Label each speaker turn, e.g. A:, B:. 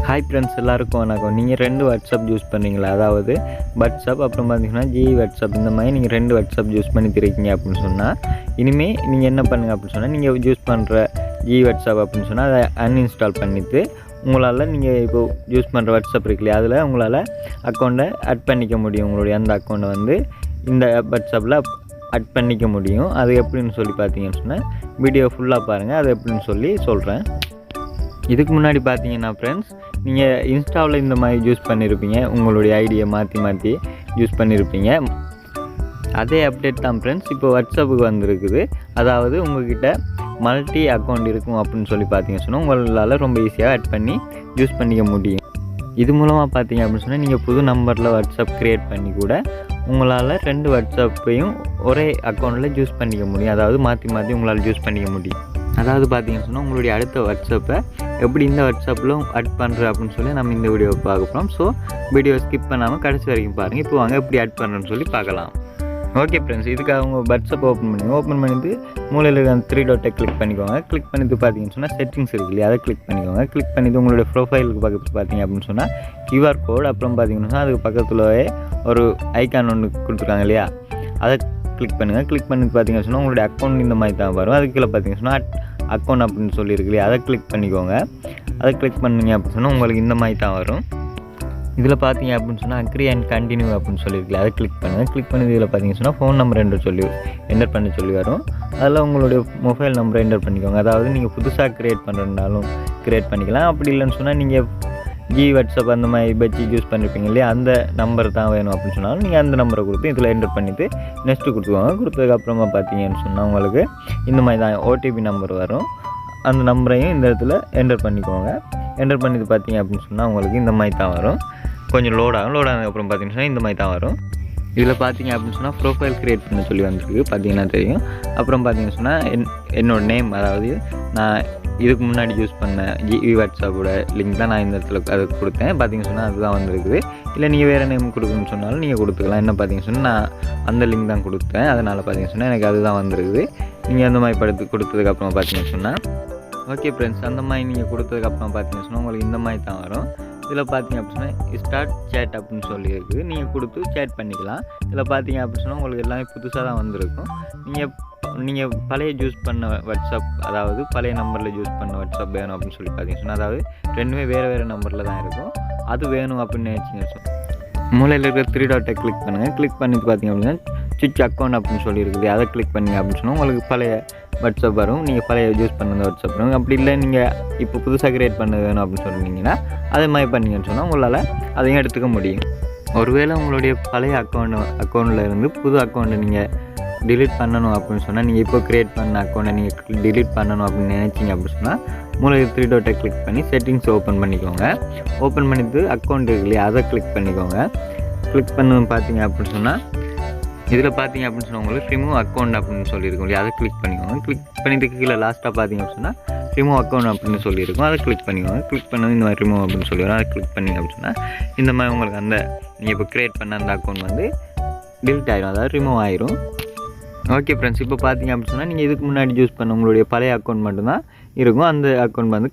A: Hi friends, எல்லாருக்கும் வணக்கம். நீங்கள் 2 வாட்ஸ்அப் யூஸ் பண்ணுறீங்களா? அதாவது வாட்ஸ்அப் அப்புறம் பார்த்தீங்கன்னா வாட்ஸ்அப், இந்த மாதிரி நீங்கள் 2 வாட்ஸ்அப் யூஸ் பண்ணியிருக்கீங்க அப்படின்னு சொன்னால், இனிமேல் நீங்கள் என்ன பண்ணுங்கள் அப்படின்னு சொன்னால், நீங்கள் யூஸ் பண்ணுற வாட்ஸ்அப் அப்படின்னு சொன்னால் அதை அன்இன்ஸ்டால் பண்ணிவிட்டு உங்களால் நீங்கள் இப்போ யூஸ் பண்ணுற வாட்ஸ்அப் இருக்கு இல்லையா, அதில் உங்களால் அக்கௌண்ட்டை ஆட் பண்ணிக்க முடியும். உங்களுடைய அந்த அக்கௌண்ட்டை வந்து இந்த வாட்ஸ்அப்பில் ஆட் பண்ணிக்க முடியும். அது எப்படின்னு சொல்லி பார்த்தீங்கன்னு சொன்னால் வீடியோ ஃபுல்லாக பாருங்கள், அது எப்படின்னு சொல்லி சொல்கிறேன். இதுக்கு முன்னாடி பார்த்தீங்கன்னா ஃப்ரெண்ட்ஸ், நீங்கள் இன்ஸ்டாவில் இந்த மாதிரி யூஸ் பண்ணியிருப்பீங்க, உங்களுடைய ஐடியை மாற்றி யூஸ் பண்ணியிருப்பீங்க. அதே அப்டேட் தான் ஃப்ரெண்ட்ஸ் இப்போ வாட்ஸ்அப்புக்கு வந்திருக்குது. அதாவது உங்கள்கிட்ட மல்டி அக்கௌண்ட் இருக்கும் அப்படின்னு சொல்லி பார்த்தீங்கன்னு சொன்னால் உங்களால் ரொம்ப ஈஸியாக ஆட் பண்ணி யூஸ் பண்ணிக்க முடியும். இது மூலமாக பார்த்தீங்க அப்படின்னு சொன்னால் நீங்கள் புது நம்பரில் வாட்ஸ்அப் க்ரியேட் பண்ணி கூட உங்களால் 2 வாட்ஸ்அப்பையும் ஒரே அக்கௌண்ட்டில் யூஸ் பண்ணிக்க முடியும். அதாவது மாற்றி உங்களால் யூஸ் பண்ணிக்க முடியும். அதாவது பார்த்தீங்கன்னு சொன்னால் உங்களுடைய அடுத்த வாட்ஸ்அப்பை எப்படி இந்த வாட்ஸ்அப்பில் ஆட் பண்ணுற அப்படின்னு சொல்லி நம்ம இந்த வீடியோவை பார்க்க போகிறோம். ஸோ வீடியோ ஸ்கிப் பண்ணாமல் கடைசி வரைக்கும் பாருங்கள். இப்போ வாங்க எப்படி ஆட் பண்ணுறேன்னு சொல்லி பார்க்கலாம். ஓகே ஃப்ரெண்ட்ஸ், இதுக்காக உங்கள் வாட்ஸ்அப் ஓப்பன் பண்ணிவிட்டு மூலையில் இருக்க அந்த 3 டாட்டை கிளிக் பண்ணிக்கோங்க. கிளிக் பண்ணிட்டு பார்த்தீங்கன்னு சொன்னால் செட்டிங்ஸ் இருக்கு இல்லையா, அதை கிளிக் பண்ணிக்கோங்க. கிளிக் பண்ணிவிட்டு உங்களுடைய ப்ரொஃபைலுக்கு பக்கத்தில் பார்த்தீங்க அப்படின்னு சொன்னால் QR கோட், அப்புறம் பார்த்தீங்கன்னா அதுக்கு பக்கத்துலவே ஒரு ஐக்கான் ஒன்று கொடுத்துருக்காங்க இல்லையா, அதை கிளிக் பண்ணுங்கள். கிளிக் பண்ணிட்டு பார்த்தீங்கன்னு சொன்னால் உங்களுடைய அக்கௌண்ட் இந்த மாதிரி தான் வரும். அதுக்கு கீழே பார்த்தீங்கன்னு சொன்னால் அக்கௌண்ட் அப்படின்னு சொல்லியிருக்கு இல்லையா, அதை கிளிக் பண்ணிக்கோங்க. அதை கிளிக் பண்ணிங்க அப்படின்னு சொன்னால் உங்களுக்கு இந்த மாதிரி தான் வரும். இதில் பார்த்தீங்க அப்படின்னு சொன்னால் அக்ரி அண்ட் கண்டினியூ அப்படின்னு சொல்லியிருக்கல, அதை கிளிக் பண்ணுங்கள். கிளிக் பண்ணி இதில் பார்த்தீங்கன்னு சொன்னால் ஃபோன் நம்பர் என்டர் பண்ணி சொல்லி வரும். அதில் உங்களுடைய மொபைல் நம்பரை என்டர் பண்ணிக்கோங்க. அதாவது நீங்கள் புதுசாக க்ரியேட் பண்ணுறதுனாலும் க்ரியேட் பண்ணிக்கலாம். அப்படி இல்லைன்னு சொன்னால் நீங்கள் வாட்ஸ்அப் அந்த மாதிரி வச்சு யூஸ் பண்ணியிருப்பீங்க இல்லையா, அந்த நம்பர் தான் வேணும் அப்படின்னு சொன்னாலும் நீங்கள் அந்த நம்பரை கொடுத்து இதில் என்டர் பண்ணிவிட்டு நெக்ஸ்ட்டு கொடுத்துக்கோங்க. கொடுத்ததுக்கப்புறமா பார்த்தீங்கன்னு சொன்னால் உங்களுக்கு இந்த மாதிரி தான் ஓடிபி நம்பர் வரும். அந்த நம்பரையும் இந்த இடத்துல என்டர் பண்ணிக்கோங்க. என்டர் பண்ணிட்டு பார்த்தீங்க அப்படின்னு சொன்னால் உங்களுக்கு இந்த மாதிரி தான் வரும். கொஞ்சம் லோட் ஆனதுக்கப்புறம் பார்த்தீங்கன்னா இந்த மாதிரி தான் வரும். இதில் பார்த்தீங்க அப்படின்னு சொன்னால் ப்ரொஃபைல் க்ரியேட் பண்ண சொல்லி வந்திருக்கு, பார்த்தீங்கன்னா தெரியும். அப்புறம் பார்த்தீங்கன்னு சொன்னால் என்னோடய நேம், அதாவது நான் இதுக்கு முன்னாடி யூஸ் பண்ண வாட்ஸ்அப்போட லிங்க் தான் நான் இந்த இடத்துல அது கொடுத்தேன். பார்த்தீங்கன்னு சொன்னால் அதுதான் வந்திருக்குது. இல்லை நீங்கள் வேறு நேம் கொடுக்கணும்னு சொன்னாலும் நீங்கள் கொடுத்துக்கலாம். என்ன பார்த்தீங்கன்னு சொன்னால் நான் அந்த லிங்க் தான் கொடுத்தேன், அதனால் பார்த்தீங்கன்னு சொன்னால் எனக்கு அதுதான் வந்திருக்குது. நீங்கள் அந்த மாதிரி கொடுத்ததுக்கப்புறமா பார்த்தீங்கன்னு சொன்னால் ஓகே ஃப்ரெண்ட்ஸ், அந்த மாதிரி நீங்கள் கொடுத்ததுக்கப்புறம் பார்த்தீங்கன்னு சொன்னால் உங்களுக்கு இந்த மாதிரி தான் வரும். இதில் பார்த்தீங்க அப்படின்னு சொன்னால் ஸ்டார்ட் சேட் அப்படின்னு சொல்லி இருக்குது, நீங்கள் கொடுத்து சேட் பண்ணிக்கலாம். இதில் பார்த்தீங்க அப்படின்னு சொன்னால் உங்களுக்கு எல்லாமே புதுசாக தான் வந்திருக்கும். நீங்கள் பழைய யூஸ் பண்ண வாட்ஸ்அப், அதாவது பழைய நம்பரில் யூஸ் பண்ண வாட்ஸ்அப் வேணும் அப்படின்னு சொல்லி பார்த்தீங்கன்னு சொன்னால், அதாவது ரெண்டுமே வேறு நம்பரில் தான் இருக்கும். அது வேணும் அப்படின்னு நினச்சிங்க சொன்னால் மூலையில் இருக்கிற 3 டாட்டை கிளிக் பண்ணுங்கள். கிளிக் பண்ணிட்டு பார்த்தீங்க அப்படின்னா சுவிட்ச் அக்கௌண்ட் அப்படின்னு சொல்லி இருக்குது, அதை கிளிக் பண்ணிங்க அப்படின்னு சொன்னால் உங்களுக்கு பழைய வாட்ஸ்அப் வரும். நீங்கள் பழைய யூஸ் பண்ண வாட்ஸ்அப் வரும். அப்படி இல்லை நீங்கள் இப்போ புதுசாக க்ரியேட் பண்ண வேணும் அப்படின்னு சொன்னீங்கன்னா அதே மாதிரி பண்ணிங்கன்னு சொன்னால் உங்களால் அதையும் எடுத்துக்க முடியும். ஒருவேளை உங்களுடைய பழைய அக்கௌண்ட்டில் இருந்து புது அக்கௌண்ட்டை நீங்கள் டிலீட் பண்ணணும் அப்படின்னு சொன்னால், நீங்கள் இப்போ க்ரியேட் பண்ண அக்கௌண்ட்டை நீங்கள் டிலீட் பண்ணணும் அப்படின்னு நினச்சிங்க அப்படின்னு சொன்னால் மூலையில் 3 டாட்டை கிளிக் பண்ணி செட்டிங்ஸ் ஓப்பன் பண்ணிக்கோங்க. ஓப்பன் பண்ணிவிட்டு அக்கௌண்ட் இருக்கு இல்லையா, அதை கிளிக் பண்ணிக்கோங்க. கிளிக் பண்ண பார்த்தீங்க அப்படின்னு சொன்னால் இதில் பார்த்தீங்க அப்படின்னு சொன்னால் உங்களுக்கு ரிமூவ் அக்கௌண்ட் அப்படின்னு சொல்லியிருக்கும் இல்லையா, அதை கிளிக் பண்ணிக்கோங்க. கிளிக் பண்ணிட்டு கீழே லாஸ்ட்டாக பார்த்தீங்க அப்படின்னு சொன்னால் ரிமூவ் அக்கௌண்ட் அப்படின்னு சொல்லியிருக்கும், அதை கிளிக் பண்ணிக்கோங்க. கிளிக் பண்ணது இந்த மாதிரி ரிமூவ் அப்படின்னு சொல்லிடுவோம். அதை கிளிக் பண்ணிங்க அப்படின்னு சொன்னால் இந்த மாதிரி உங்களுக்கு அந்த நீங்கள் இப்போ க்ரியேட் பண்ண அந்த அக்கௌண்ட் வந்து டிலீட் ஆகிடும், அதாவது ரிமூவ் ஆயிரும். ஓகே ஃப்ரெண்ட்ஸ், இப்போ பார்த்தீங்க அப்படின்னு சொன்னால் நீங்கள் இதுக்கு முன்னாடி யூஸ் பண்ண உங்களுடைய பழைய அக்கௌண்ட் மட்டும்தான் இருக்கும். அந்த அக்கௌண்ட் வந்து